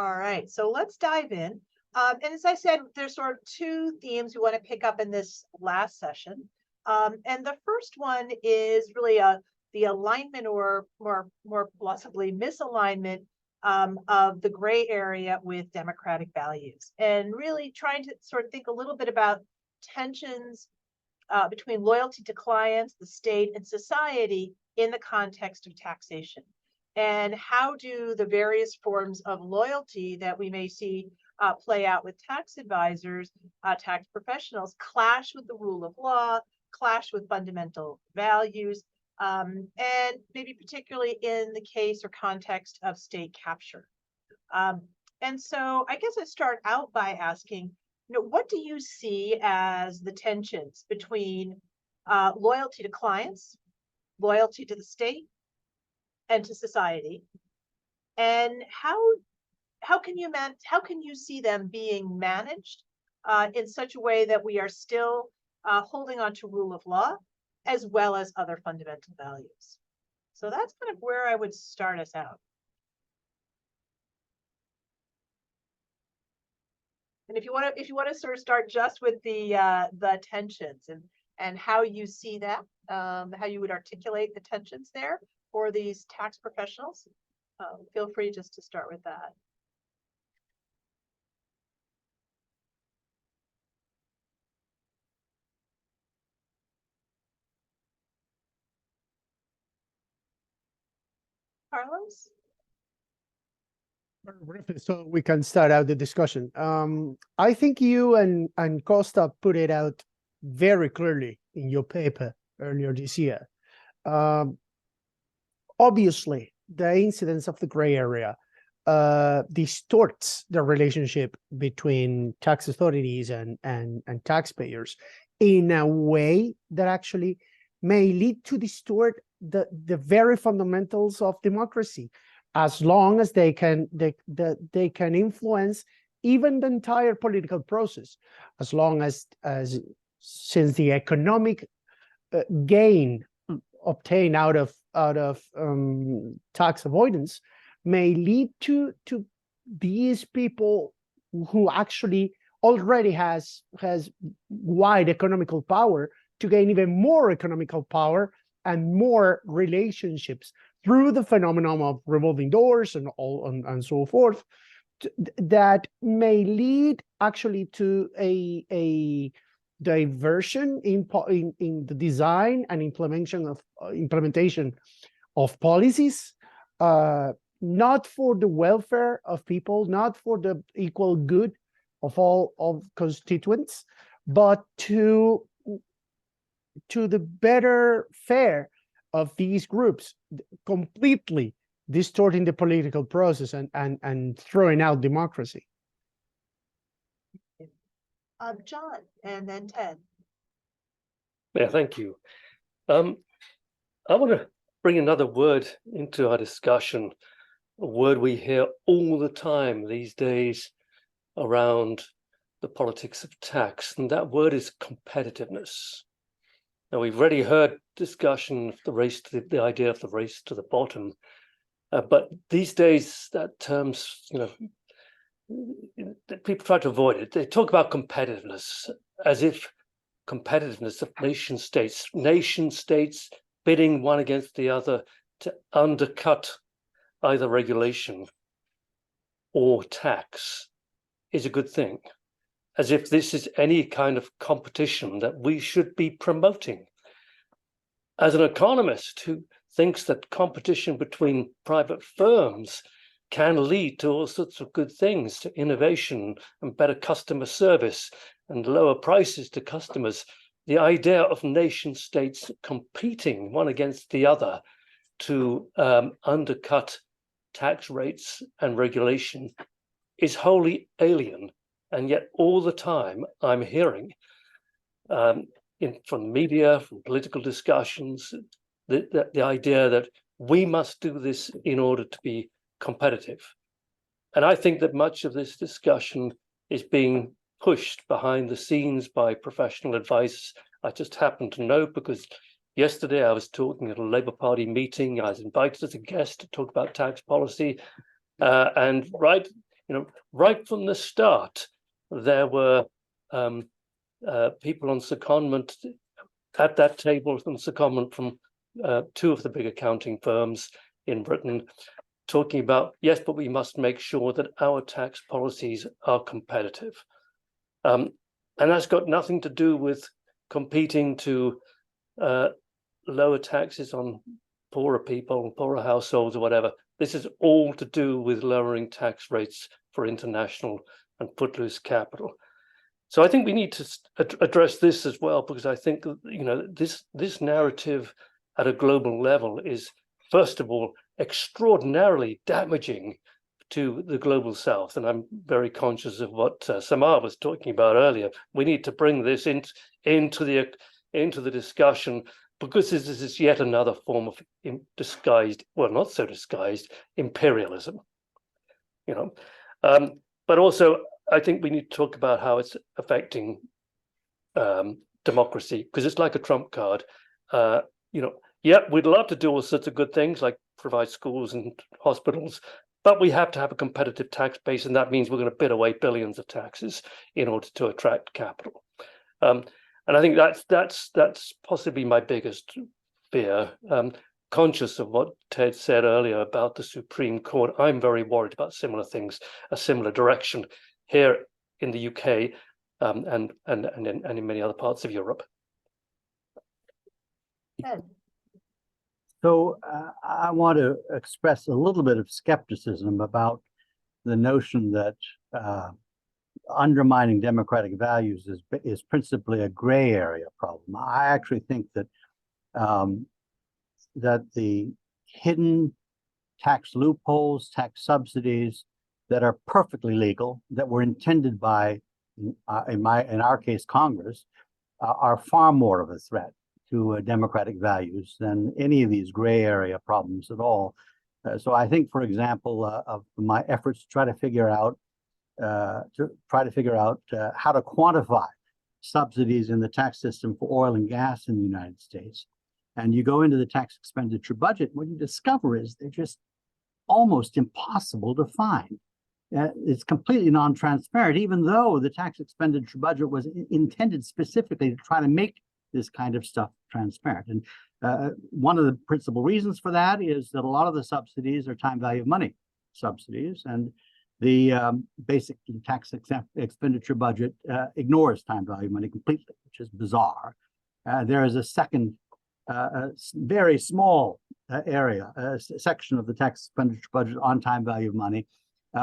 All right, so let's dive in. And as I said, there's sort of two themes we want to pick up in this last session. And the first one is really the alignment, or more possibly misalignment, of the gray area with democratic values, and really trying to sort of think a little bit about tensions between loyalty to clients, the state, and society in the context of taxation. And how do the various forms of loyalty that we may see play out with tax advisors, tax professionals, clash with the rule of law, clash with fundamental values, and maybe particularly in the case or context of state capture. And so I guess I start out by asking, what do you see as the tensions between loyalty to clients, loyalty to the state, and to society, and how can you see them being managed in such a way that we are still holding on to rule of law as well as other fundamental values? So that's kind of where I would start us out. And if you want to sort of start just with the tensions and how you see that, how you would articulate the tensions there for these tax professionals, feel free just to start with that. Carlos? So we can start out the discussion. I think you and Costa put it out very clearly in your paper earlier this year. Obviously, the incidence of the gray area distorts the relationship between tax authorities and taxpayers in a way that actually may lead to distort the very fundamentals of democracy, as long as they can influence even the entire political process, as long as since the economic gain obtained out of tax avoidance may lead to these people who actually already has wide economical power to gain even more economical power and more relationships through the phenomenon of revolving doors and so forth, that may lead actually to a diversion in the design and implementation of policies, not for the welfare of people, not for the equal good of all of constituents, but to the better fare of these groups, completely distorting the political process and throwing out democracy. John, and then Ted. Yeah, thank you. I want to bring another word into our discussion, a word we hear all the time these days around the politics of tax, and that word is competitiveness. Now, we've already heard discussion of the idea of the race to the bottom, but these days that term's, people try to avoid it. They talk about competitiveness as if competitiveness of nation states bidding one against the other to undercut either regulation or tax is a good thing, as if this is any kind of competition that we should be promoting. As an economist who thinks that competition between private firms can lead to all sorts of good things, to innovation and better customer service and lower prices to customers, the idea of nation states competing one against the other to undercut tax rates and regulation is wholly alien. And yet all the time I'm hearing from media, from political discussions, the idea that we must do this in order to be competitive. And I think that much of this discussion is being pushed behind the scenes by professional advice. I just happen to know because yesterday I was talking at a Labour Party meeting. I was invited as a guest to talk about tax policy. And right right from the start, there were people on secondment at that table on secondment from two of the big accounting firms in Britain, talking about, yes, but we must make sure that our tax policies are competitive. And that's got nothing to do with competing to lower taxes on poorer people, poorer households, or whatever. This is all to do with lowering tax rates for international and footloose capital. So I think we need to address this as well, because I think this narrative at a global level is, first of all, extraordinarily damaging to the global south. And I'm very conscious of what Samar was talking about earlier. We need to bring this into the discussion, because this is yet another form of disguised, well, not so disguised, imperialism. But also, I think we need to talk about how it's affecting democracy, because it's like a trump card. Yeah, we'd love to do all sorts of good things like provide schools and hospitals, but we have to have a competitive tax base, and that means we're going to bid away billions of taxes in order to attract capital. And I think that's possibly my biggest fear. Conscious of what Ted said earlier about the Supreme Court, I'm very worried about similar things, a similar direction here in the UK and in many other parts of Europe. Ted. So I want to express a little bit of skepticism about the notion that undermining democratic values is principally a gray area problem. I actually think that that the hidden tax loopholes, tax subsidies that are perfectly legal, that were intended by, in our case, Congress, are far more of a threat to democratic values than any of these gray area problems at all. So I think, for example, of my efforts to try to figure out how to quantify subsidies in the tax system for oil and gas in the United States, and you go into the tax expenditure budget, what you discover is they're just almost impossible to find. It's completely non-transparent, even though the tax expenditure budget was intended specifically to try to make this kind of stuff transparent. And one of the principal reasons for that is that a lot of the subsidies are time value of money subsidies, and the basic tax expenditure budget ignores time value of money completely, which is bizarre. There is a second very small section of the tax expenditure budget on time value of money,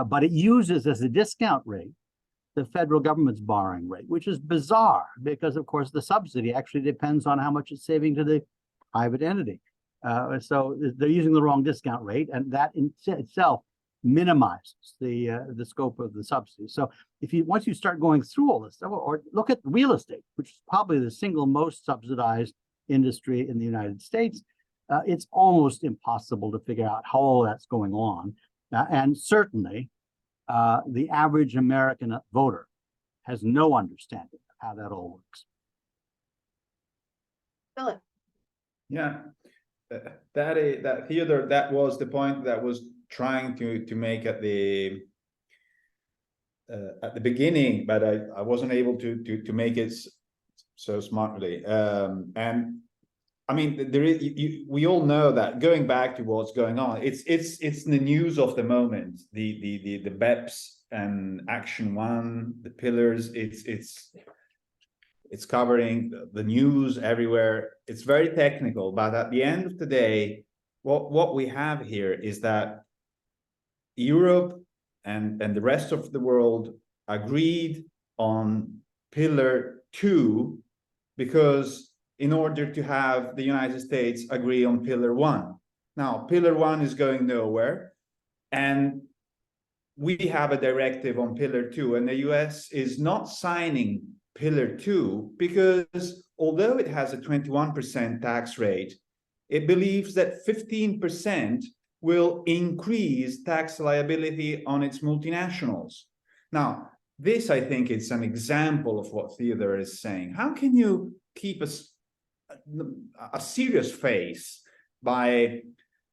but it uses as a discount rate the federal government's borrowing rate, which is bizarre because, of course, the subsidy actually depends on how much it's saving to the private entity. So they're using the wrong discount rate, and that in itself minimizes the scope of the subsidy. So once you start going through all this stuff, or look at real estate, which is probably the single most subsidized industry in the United States, it's almost impossible to figure out how all that's going on. And certainly, the average American voter has no understanding of how that all works. Philip. Yeah, that Theodore, that was the point that was trying to make at the beginning, but I wasn't able to make it so smartly. And I mean, there is, we all know that, going back to what's going on, it's the news of the moment, the BEPS and Action 1, the pillars, it's covering the news everywhere. It's very technical, but at the end of the day, what we have here is that Europe and the rest of the world agreed on Pillar 2 because in order to have the United States agree on Pillar 1. Now, Pillar 1 is going nowhere, and we have a directive on Pillar 2, and the US is not signing Pillar 2 because although it has a 21% tax rate, it believes that 15% will increase tax liability on its multinationals. Now, this, I think, is an example of what Theodore is saying. How can you keep a serious face by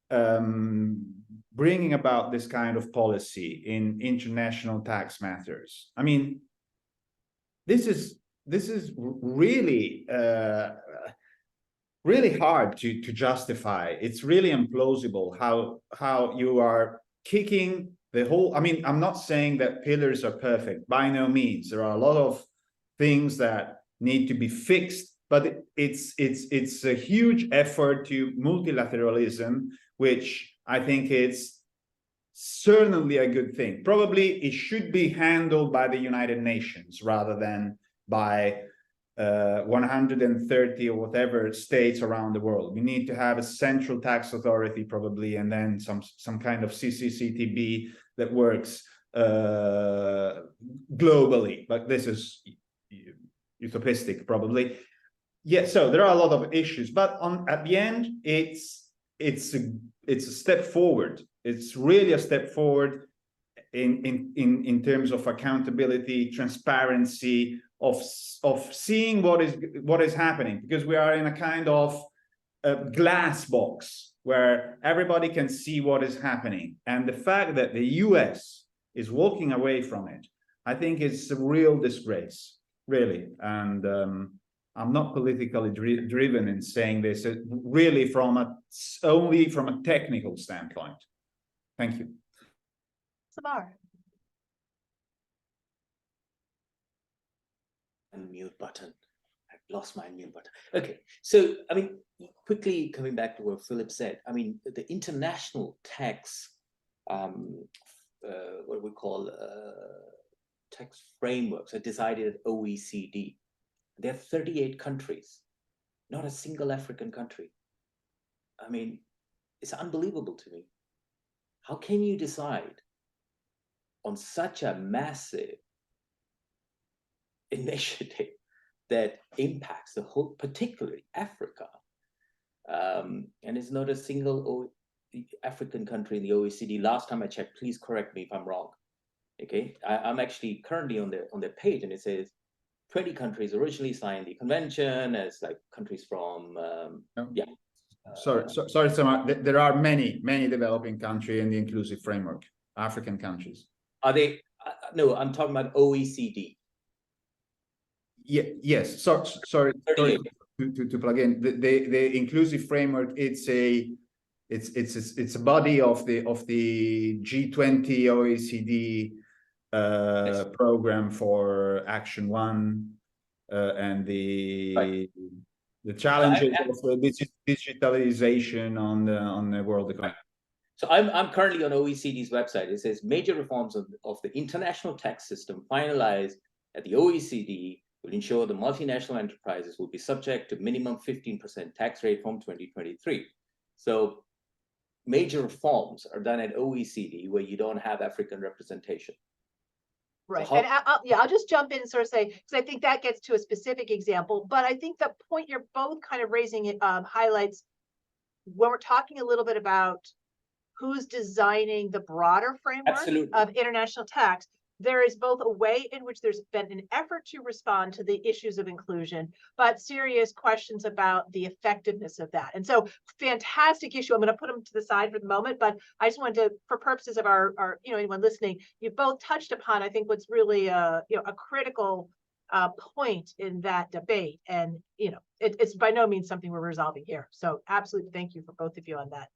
bringing about this kind of policy in international tax matters. I mean, this is really really hard to justify. It's really implausible how you are kicking the whole. I mean, I'm not saying that pillars are perfect, by no means. There are a lot of things that need to be fixed, but it's a huge effort to multilateralism, which I think it's certainly a good thing. Probably it should be handled by the United Nations rather than by 130 or whatever states around the world. We need to have a central tax authority probably, and then some kind of CCCTB that works globally. But this is utopistic probably. Yeah, so there are a lot of issues, but at the end, it's a step forward. It's really a step forward in terms of accountability, transparency, of seeing what is happening, because we are in a kind of a glass box where everybody can see what is happening. And the fact that the US is walking away from it, I think it's a real disgrace, really. And I'm not politically driven in saying this, really only from a technical standpoint. Thank you. Samar. Unmute button. I've lost my unmute button. Okay, so I mean, quickly coming back to what Philip said, I mean, the international tax, what we call tax frameworks are decided at OECD. There are 38 countries, not a single African country. I mean, it's unbelievable to me. How can you decide on such a massive initiative that impacts the whole, particularly Africa, and it's not a single African country in the OECD. Last time I checked, please correct me if I'm wrong. Okay, I'm actually currently on their page, and it says 20 countries originally signed the convention, as like countries from yeah. Sorry, Samar. There are many developing countries in the inclusive framework. African countries. Are they? No, I'm talking about OECD. Yeah, yes. Sorry to plug in. The inclusive framework. It's a body of the G20 OECD Yes. program for Action 1 and the challenges of digitalization on the world economy. So I'm currently on OECD's website. It says major reforms of the international tax system finalized at the OECD will ensure the multinational enterprises will be subject to minimum 15% tax rate from 2023. So major reforms are done at OECD where you don't have African representation. Right. So And I'll just jump in and sort of say, because I think that gets to a specific example, but I think the point you're both kind of raising it highlights when we're talking a little bit about who's designing the broader framework Absolutely. of international tax. There is both a way in which there's been an effort to respond to the issues of inclusion, but serious questions about the effectiveness of that. And so fantastic issue. I'm going to put them to the side for the moment, but I just wanted to, for purposes of our anyone listening, you've both touched upon, I think, what's really a critical point in that debate. And, it's by no means something we're resolving here. So absolutely. Thank you for both of you on that.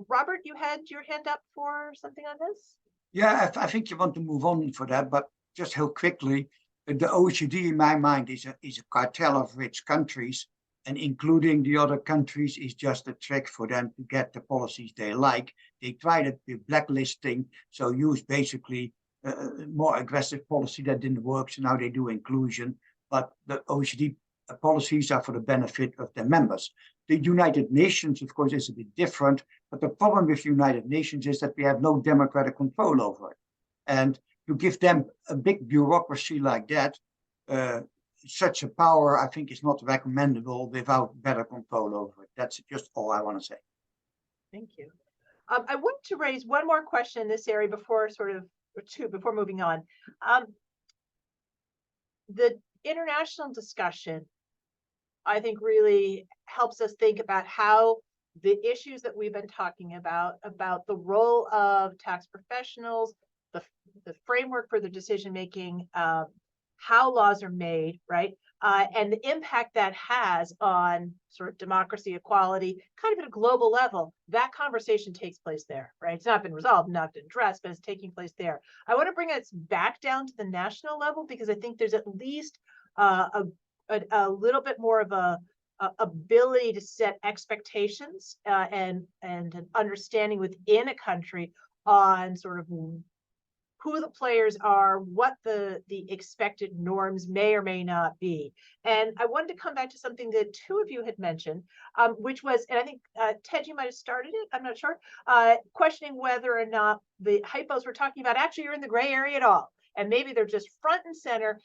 Robert, you had your hand up for something on this? Yeah, I think you want to move on for that, but just heel quickly, the OECD in my mind is a cartel of rich countries, and including the other countries is just a trick for them to get the policies they like. They tried it with blacklisting, so use basically more aggressive policy that didn't work, so now they do inclusion, but the OECD policies are for the benefit of their members. The United Nations, of course, is a bit different, but the problem with the United Nations is that we have no democratic control over it. And to give them a big bureaucracy like that, such a power, I think, is not recommendable without better control over it. That's just all I want to say. Thank you. I want to raise one more question in this area before before moving on. The international discussion, I think, really helps us think about how the issues that we've been talking about the role of tax professionals, the framework for the decision making, how laws are made, right? And the impact that has on sort of democracy, equality, kind of at a global level. That conversation takes place there, right? It's not been resolved, not been addressed, but it's taking place there. I want to bring us back down to the national level because I think there's at least a little bit more of a ability to set expectations and an understanding within a country on sort of who the players are, what the expected norms may or may not be. And I wanted to come back to something that two of you had mentioned, which was, and I think Ted, you might have started it, I'm not sure, questioning whether or not the hypos we're talking about actually are in the gray area at all. And maybe they're just front and center.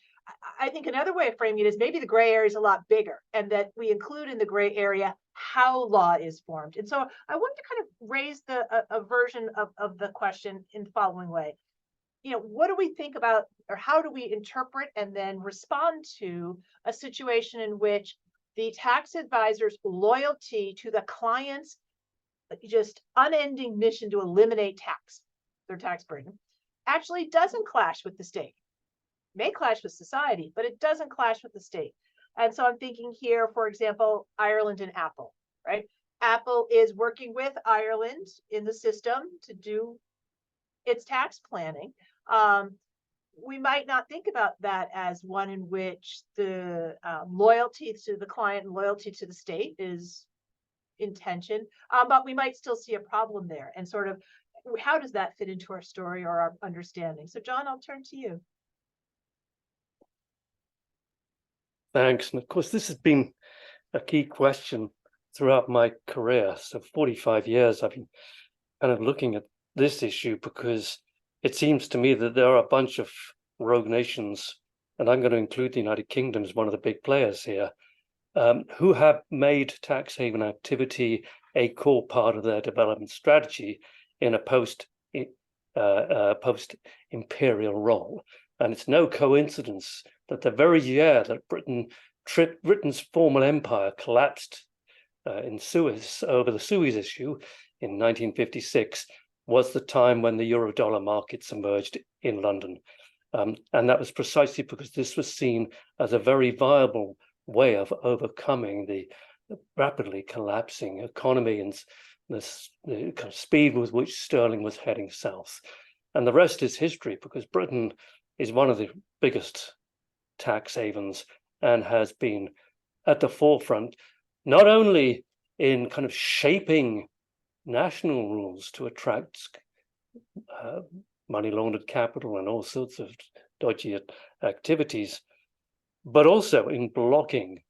I think another way of framing it is maybe the gray area is a lot bigger and that we include in the gray area how law is formed. And so I wanted to kind of raise a version of the question in the following way. You know, what do we think about, or how do we interpret and then respond to a situation in which the tax advisor's loyalty to the client's just unending mission to eliminate their tax burden, actually doesn't clash with the state? May clash with society, but it doesn't clash with the state. And so I'm thinking here, for example, Ireland and Apple, right? Apple is working with Ireland in the system to do its tax planning. We might not think about that as one in which the loyalty to the client and loyalty to the state is in tension, but we might still see a problem there. And sort of, how does that fit into our story or our understanding? So John, I'll turn to you. Thanks. And of course, this has been a key question throughout my career. So 45 years, I've been kind of looking at this issue because it seems to me that there are a bunch of rogue nations, and I'm going to include the United Kingdom as one of the big players here, who have made tax haven activity a core part of their development strategy in a post-imperial role. And it's no coincidence that the very year that Britain's former empire collapsed in Suez over the Suez issue in 1956 was the time when the Eurodollar markets emerged in London. And that was precisely because this was seen as a very viable way of overcoming the rapidly collapsing economy and the kind of speed with which sterling was heading south. And the rest is history, because Britain is one of the biggest tax havens and has been at the forefront, not only in kind of shaping national rules to attract money laundered capital and all sorts of dodgy activities, but also in blocking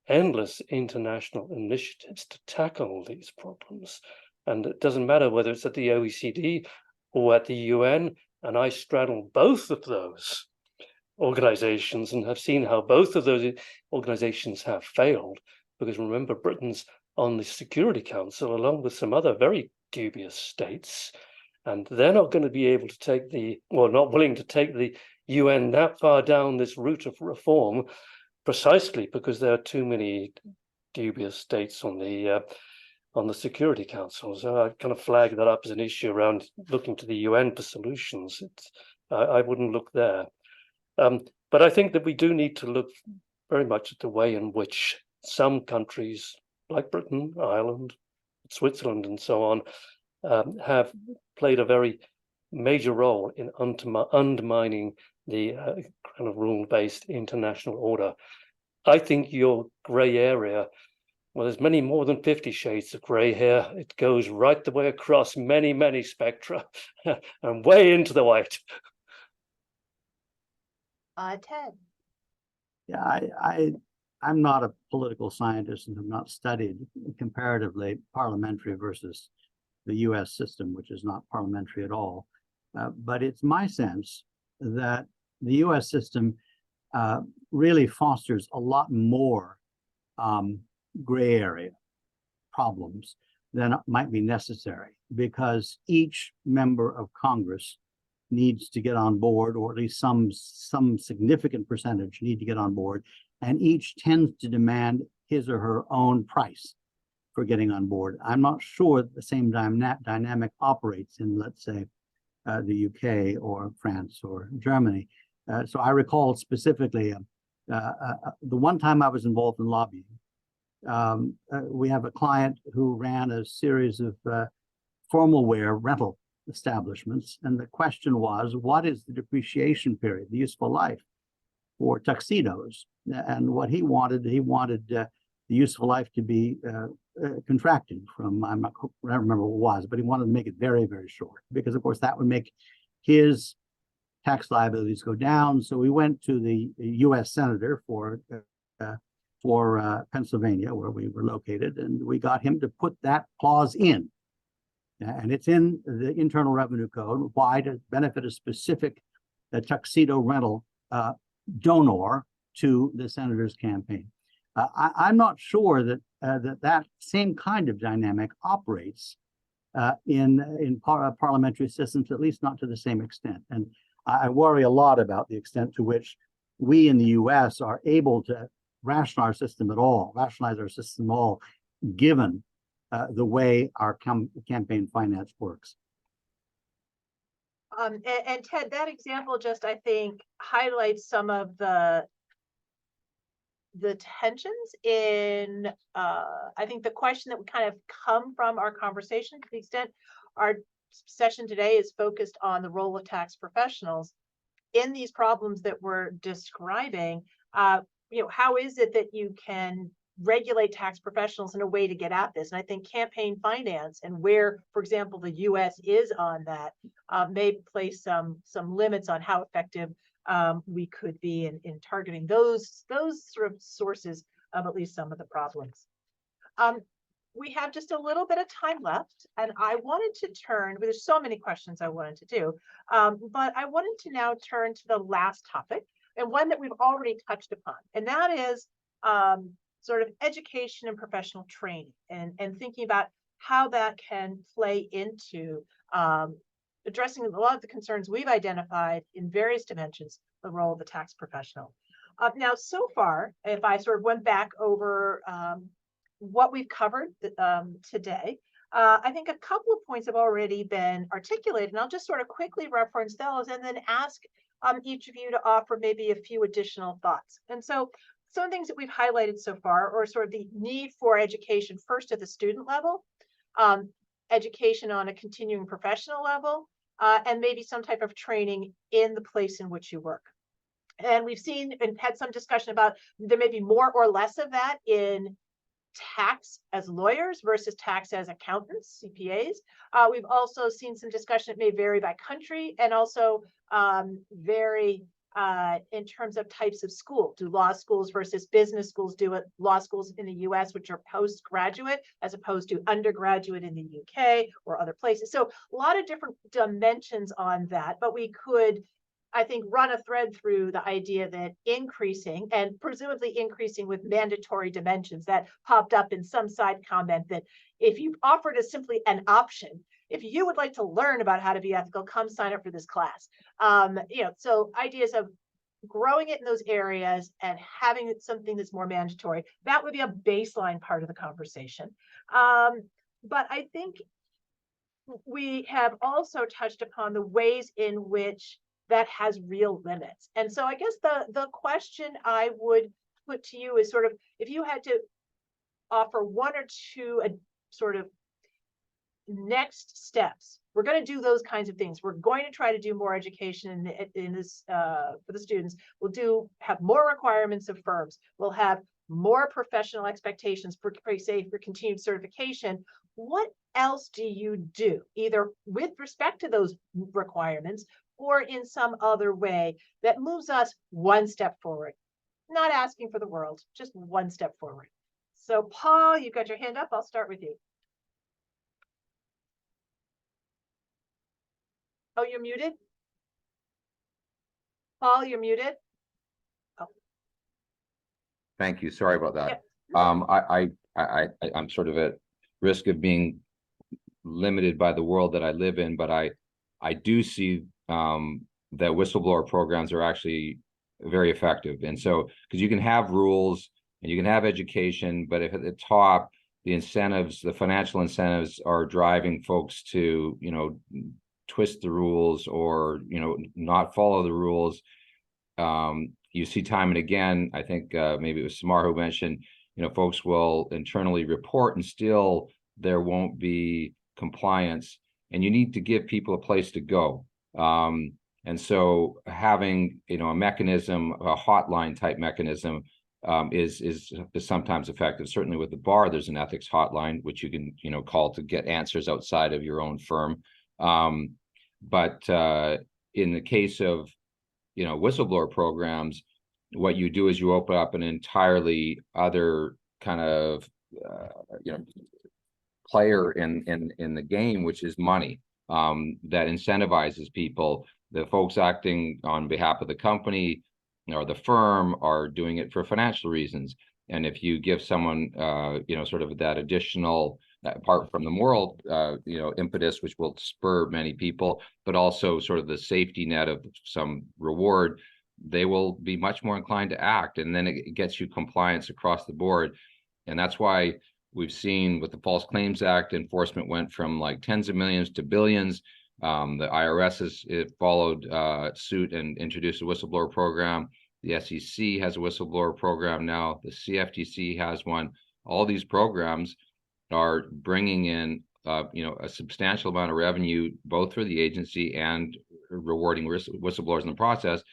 endless international initiatives to tackle these problems. And it doesn't matter whether it's at the OECD or at the UN, and I straddle both of those organizations and have seen how both of those organizations have failed, because remember, Britain's on the Security Council along with some other very dubious states, and they're not going to be able to take not willing to take the UN that far down this route of reform, precisely because there are too many dubious states on the Security Council. So I kind of flagged that up as an issue around looking to the UN for solutions. I wouldn't look there. But I think that we do need to look very much at the way in which some countries like Britain, Ireland, Switzerland, and so on, have played a very major role in undermining the kind of rule-based international order. I think your grey area, well, there's many more than 50 shades of grey here. It goes right the way across many, many spectra and way into the white. Ted. Yeah, I'm not a political scientist and have not studied comparatively parliamentary versus the US system, which is not parliamentary at all. But it's my sense that the US system really fosters a lot more gray area problems than might be necessary, because each member of Congress needs to get on board, or at least some significant percentage need to get on board, and each tends to demand his or her own price for getting on board. I'm not sure the same dynamic operates in, let's say, the UK or France or Germany. So I recall specifically the one time I was involved in lobbying. We have a client who ran a series of formal wear rental establishments, and the question was, what is the depreciation period, the useful life for tuxedos? And what he wanted the useful life to be contracted from, I don't remember what it was, but he wanted to make it very, very short, because of course that would make his tax liabilities go down. So we went to the US Senator for Pennsylvania, where we were located, and we got him to put that clause in. And it's in the Internal Revenue Code. Why? To benefit a specific tuxedo rental donor to the senator's campaign. I'm not sure that that same kind of dynamic operates in parliamentary systems, at least not to the same extent. And I worry a lot about the extent to which we in the US are able to rationalize our system at all, given the way our campaign finance works. And Ted, that example just, I think, highlights some of the tensions in, I think, the question that would kind of come from our conversation, to the extent our session today is focused on the role of tax professionals in these problems that we're describing. How is it that you can regulate tax professionals in a way to get at this? And I think campaign finance, and where, for example, the US is on that, may place some limits on how effective we could be in targeting those sort of sources of at least some of the problems. We have just a little bit of time left, and I wanted to turn, there's so many questions I wanted to do, but I wanted to now turn to the last topic, and one that we've already touched upon, and that is sort of education and professional training, and thinking about how that can play into addressing a lot of the concerns we've identified in various dimensions, the role of the tax professional. Now, so far, if I sort of went back over what we've covered today, I think a couple of points have already been articulated, and I'll just sort of quickly reference those and then ask each of you to offer maybe a few additional thoughts. And so some things that we've highlighted so far are sort of the need for education first at the student level, education on a continuing professional level, and maybe some type of training in the place in which you work. And we've seen and had some discussion about there may be more or less of that in tax as lawyers versus tax as accountants, CPAs. We've also seen some discussion that may vary by country, and also vary in terms of types of school. Do law schools versus business schools do it? Law schools in the US, which are postgraduate, as opposed to undergraduate in the UK or other places. So a lot of different dimensions on that, but we could, I think, run a thread through the idea that increasing, and presumably increasing with mandatory dimensions, that popped up in some side comment, that if you offered as simply an option, if you would like to learn about how to be ethical, come sign up for this class. So ideas of growing it in those areas and having it something that's more mandatory, that would be a baseline part of the conversation. But I think we have also touched upon the ways in which that has real limits. And so I guess the question I would put to you is sort of, if you had to offer one or two sort of next steps, we're going to do those kinds of things. We're going to try to do more education in this for the students. We'll have more requirements of firms. We'll have more professional expectations for continued certification. What else do you do, either with respect to those requirements or in some other way that moves us one step forward? Not asking for the world, just one step forward. So Paul, you've got your hand up. I'll start with you. Oh, you're muted? Paul, you're muted? Oh. Thank you. Sorry about that. Yep. I'm sort of at risk of being limited by the world that I live in, but I do see that whistleblower programs are actually very effective. And so, because you can have rules and you can have education, but if at the top the incentives, the financial incentives are driving folks to, twist the rules or, not follow the rules. You see time and again, I think maybe it was Samar who mentioned, folks will internally report and still there won't be compliance, and you need to give people a place to go. And so having, a mechanism, a hotline type mechanism, is sometimes effective. Certainly with the bar, there's an ethics hotline, which you can, call to get answers outside of your own firm. But in the case of, whistleblower programs, what you do is you open up an entirely other kind of, player in the game, which is money, that incentivizes people. The folks acting on behalf of the company or the firm are doing it for financial reasons. And if you give someone, sort of that additional, apart from the moral, impetus, which will spur many people, but also sort of the safety net of some reward, they will be much more inclined to act. And then it gets you compliance across the board. And that's why we've seen with the False Claims Act, enforcement went from like tens of millions to billions. The IRS has followed suit and introduced a whistleblower program. The SEC has a whistleblower program now. The CFTC has one. All these programs are bringing in, a substantial amount of revenue, both for the agency and rewarding whistleblowers in the process.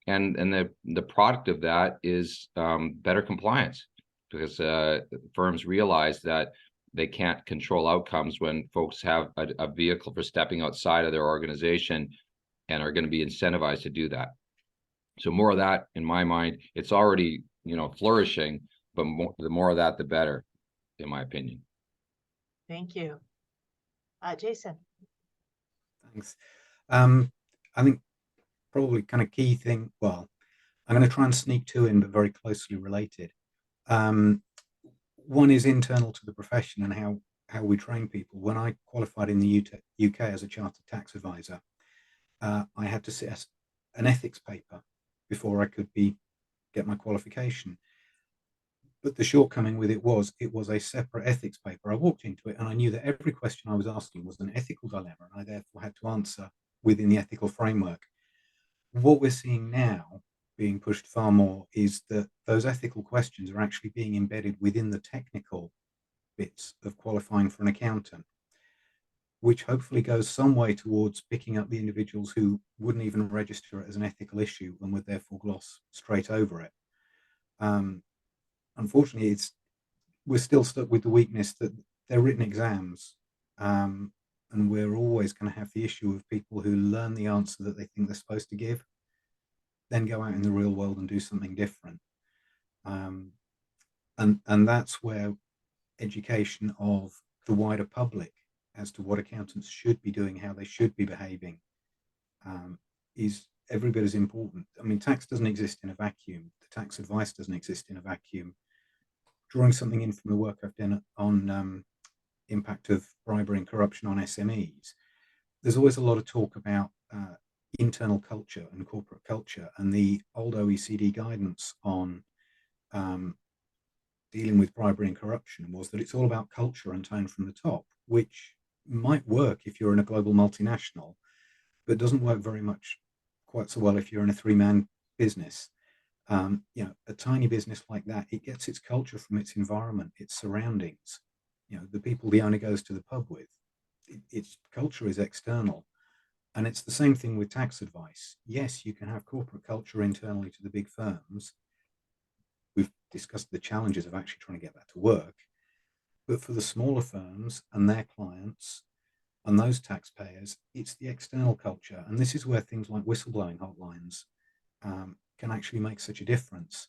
And the product of that is better compliance, because firms realize that they can't control outcomes when folks have a vehicle for stepping outside of their organization and are going to be incentivized to do that. So more of that, in my mind, it's already, flourishing, but the more of that, the better, in my opinion. Thank you. Jason. Thanks. I think probably kind of key thing, well, I'm going to try and sneak two in, but very closely related. One is internal to the profession and how we train people. When I qualified in the UK as a chartered tax advisor, I had to sit an ethics paper before I could get my qualification. But the shortcoming with it was a separate ethics paper. I walked into it and I knew that every question I was asking was an ethical dilemma, and I therefore had to answer within the ethical framework. What we're seeing now being pushed far more is that those ethical questions are actually being embedded within the technical bits of qualifying for an accountant, which hopefully goes some way towards picking up the individuals who wouldn't even register it as an ethical issue and would therefore gloss straight over it. Unfortunately, we're still stuck with the weakness that they're written exams, and we're always going to have the issue of people who learn the answer that they think they're supposed to give, then go out in the real world and do something different. And that's where education of the wider public as to what accountants should be doing, how they should be behaving, is every bit as important. I mean, tax doesn't exist in a vacuum. The tax advice doesn't exist in a vacuum. Drawing something in from the work I've done on impact of bribery and corruption on SMEs, there's always a lot of talk about internal culture and corporate culture, and the old OECD guidance on dealing with bribery and corruption was that it's all about culture and tone from the top, which might work if you're in a global multinational, but doesn't work very much quite so well if you're in a three-man business. A tiny business like that, it gets its culture from its environment, its surroundings, the people the owner goes to the pub with. Its culture is external. And it's the same thing with tax advice. Yes, you can have corporate culture internally to the big firms. We've discussed the challenges of actually trying to get that to work. But for the smaller firms and their clients and those taxpayers, it's the external culture. And this is where things like whistleblowing hotlines can actually make such a difference.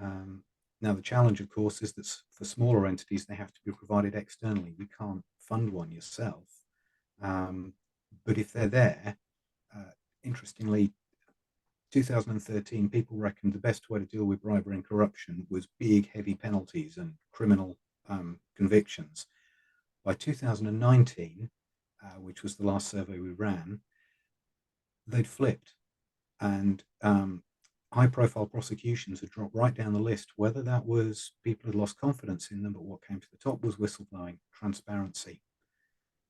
Now, the challenge, of course, is that for smaller entities, they have to be provided externally. You can't fund one yourself. But if they're there, interestingly, 2013, people reckoned the best way to deal with bribery and corruption was big, heavy penalties and criminal convictions. By 2019, which was the last survey we ran, they'd flipped. And high-profile prosecutions had dropped right down the list, whether that was people had lost confidence in them, but what came to the top was whistleblowing, transparency.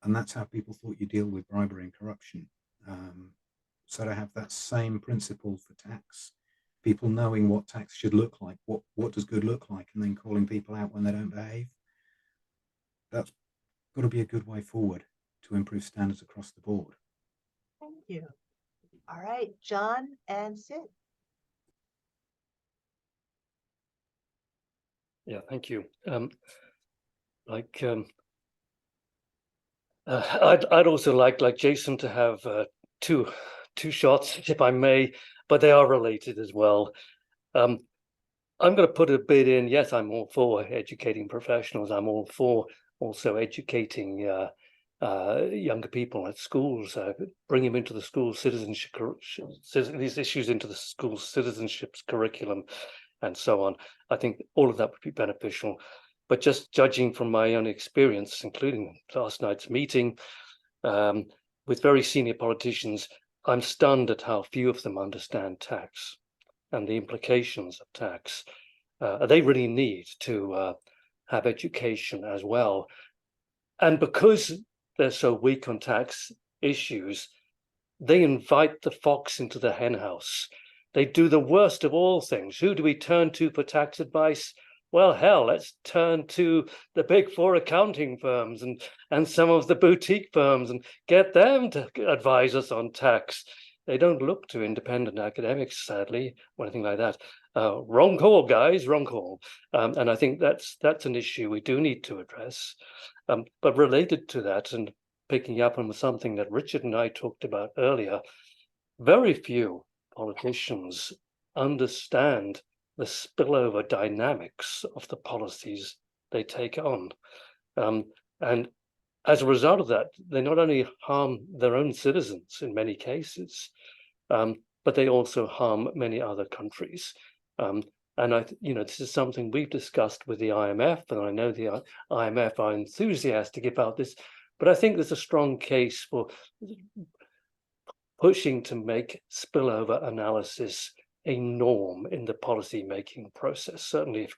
And that's how people thought you deal with bribery and corruption. So to have that same principle for tax, people knowing what tax should look like, what does good look like, and then calling people out when they don't behave, that's got to be a good way forward to improve standards across the board. Thank you. All right, John and Sid. Yeah, thank you. I'd also like Jason to have two shots, if I may, but they are related as well. I'm going to put a bit in. Yes, I'm all for educating professionals. I'm all for also educating younger people at schools, bring them into the school citizenship, these issues into the school citizenship curriculum, and so on. I think all of that would be beneficial. But just judging from my own experience, including last night's meeting with very senior politicians, I'm stunned at how few of them understand tax and the implications of tax. They really need to have education as well. And because they're so weak on tax issues, they invite the fox into the henhouse. They do the worst of all things. Who do we turn to for tax advice? Well, hell, let's turn to the big four accounting firms and some of the boutique firms and get them to advise us on tax. They don't look to independent academics, sadly, or anything like that. Wrong call, guys, wrong call. And I think that's an issue we do need to address. But related to that, and picking up on something that Richard and I talked about earlier, very few politicians understand the spillover dynamics of the policies they take on. And as a result of that, they not only harm their own citizens in many cases, but they also harm many other countries. And this is something we've discussed with the IMF, and I know the IMF are enthusiastic about this, but I think there's a strong case for pushing to make spillover analysis a norm in the policy making process. Certainly, if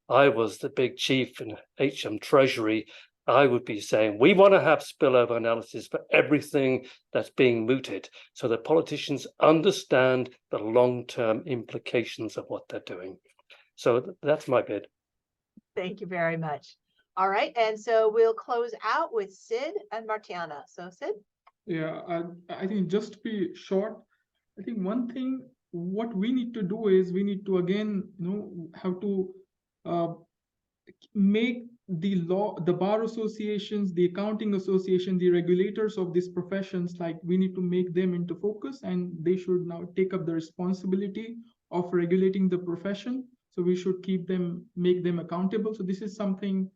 I was the big chief in HM Treasury, I would be saying, we want to have spillover analysis for everything that's being mooted, so that politicians understand the long-term implications of what they're doing. So that's my bid. Thank you very much. All right, and so we'll close out with Sid and Martiana. So Sid? Yeah, I think just to be short, I think one thing, what we need to do is we need to, again, have to make the bar associations, the accounting association, the regulators of these professions, like we need to make them into focus, and they should now take up the responsibility of regulating the profession. So we should make them accountable. So this is something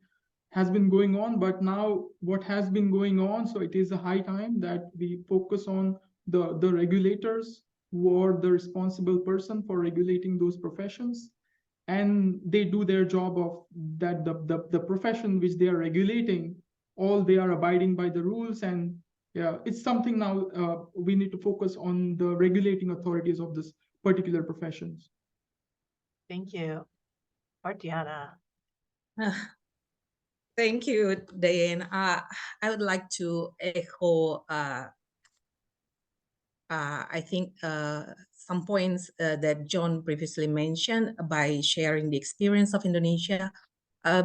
has been going on, but now what has been going on, so it is a high time that we focus on the regulators who are the responsible person for regulating those professions, and they do their job of that the profession which they are regulating, all they are abiding by the rules. And yeah, it's something now we need to focus on the regulating authorities of this particular professions. Thank you. Martiana. Thank you, Diane. I would like to echo I think some points that John previously mentioned by sharing the experience of Indonesia,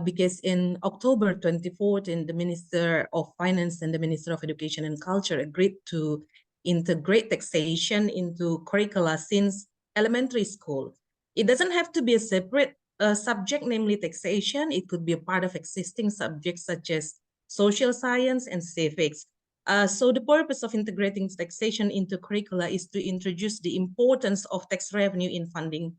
because in October 2014, the Minister of Finance and the Minister of Education and Culture agreed to integrate taxation into curricula since elementary school. It doesn't have to be a separate subject, namely taxation. It could be a part of existing subjects such as social science and civics. So the purpose of integrating taxation into curricula is to introduce the importance of tax revenue in funding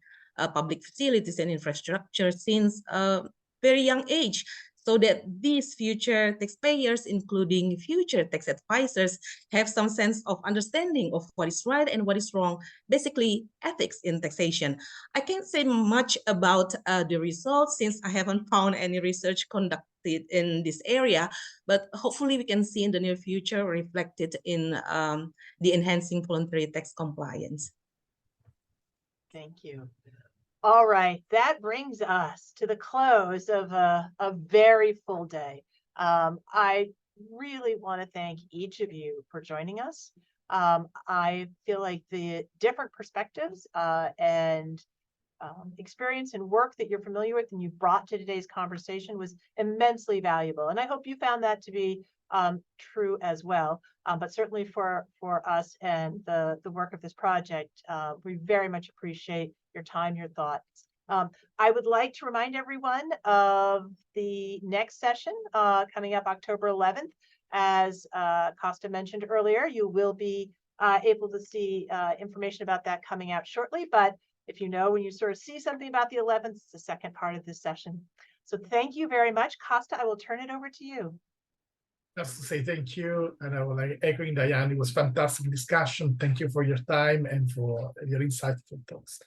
public facilities and infrastructure since a very young age, so that these future taxpayers, including future tax advisors, have some sense of understanding of what is right and what is wrong, basically ethics in taxation. I can't say much about the results since I haven't found any research conducted in this area, but hopefully we can see in the near future reflected in the enhancing voluntary tax compliance. Thank you. All right, that brings us to the close of a very full day. I really want to thank each of you for joining us. I feel like the different perspectives and experience and work that you're familiar with and you brought to today's conversation was immensely valuable. And I hope you found that to be true as well. But certainly for us and the work of this project, we very much appreciate your time, your thoughts. I would like to remind everyone of the next session coming up October 11th. As Costa mentioned earlier, you will be able to see information about that coming out shortly. But if you know when you sort of see something about the 11th, it's the second part of this session. So thank you very much. Costa, I will turn it over to you. Just to say thank you, and I would like echoing Diane. It was fantastic discussion. Thank you for your time and for your insightful talks.